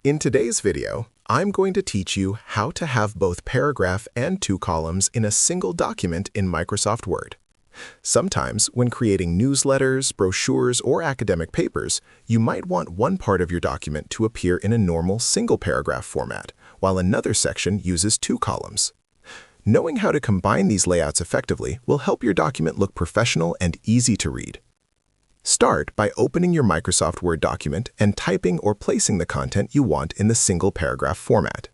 In today's video, I'm going to teach you how to have both paragraph and two columns in a single document in Microsoft Word. Sometimes, when creating newsletters, brochures, or academic papers, you might want one part of your document to appear in a normal single paragraph format, while another section uses two columns. Knowing how to combine these layouts effectively will help your document look professional and easy to read. Start by opening your Microsoft Word document and typing or placing the content you want in the single paragraph format.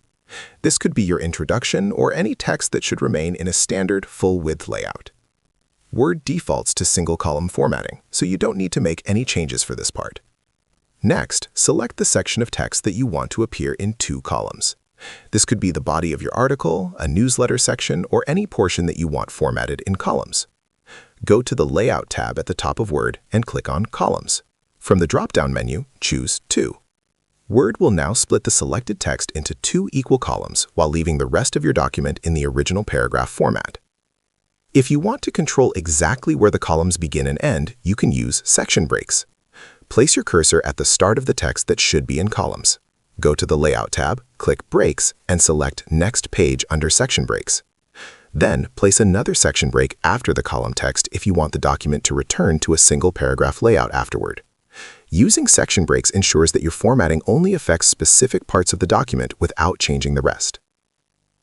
This could be your introduction or any text that should remain in a standard full-width layout. Word defaults to single-column formatting, so you don't need to make any changes for this part. Next, select the section of text that you want to appear in two columns. This could be the body of your article, a newsletter section, or any portion that you want formatted in columns. Go to the Layout tab at the top of Word and click on Columns. From the drop-down menu, choose 2. Word will now split the selected text into 2 equal columns while leaving the rest of your document in the original paragraph format. If you want to control exactly where the columns begin and end, you can use section breaks. Place your cursor at the start of the text that should be in columns. Go to the Layout tab, click Breaks, and select Next Page under Section Breaks. Then, place another section break after the column text if you want the document to return to a single paragraph layout afterward. Using section breaks ensures that your formatting only affects specific parts of the document without changing the rest.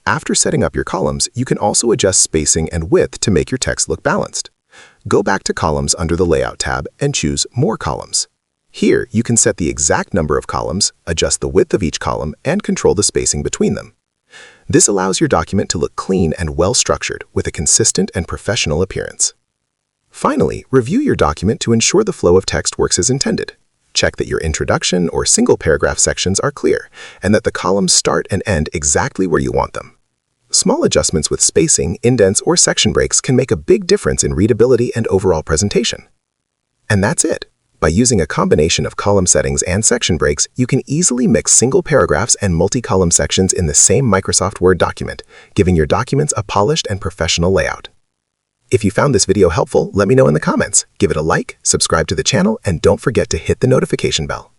After setting up your columns, you can also adjust spacing and width to make your text look balanced. Go back to Columns under the Layout tab and choose More Columns. Here, you can set the exact number of columns, adjust the width of each column, and control the spacing between them. This allows your document to look clean and well-structured with a consistent and professional appearance. Finally, review your document to ensure the flow of text works as intended. Check that your introduction or single paragraph sections are clear and that the columns start and end exactly where you want them. Small adjustments with spacing, indents, or section breaks can make a big difference in readability and overall presentation. And that's it. By using a combination of column settings and section breaks, you can easily mix single paragraphs and multi-column sections in the same Microsoft Word document, giving your documents a polished and professional layout. If you found this video helpful, let me know in the comments. Give it a like, subscribe to the channel, and don't forget to hit the notification bell.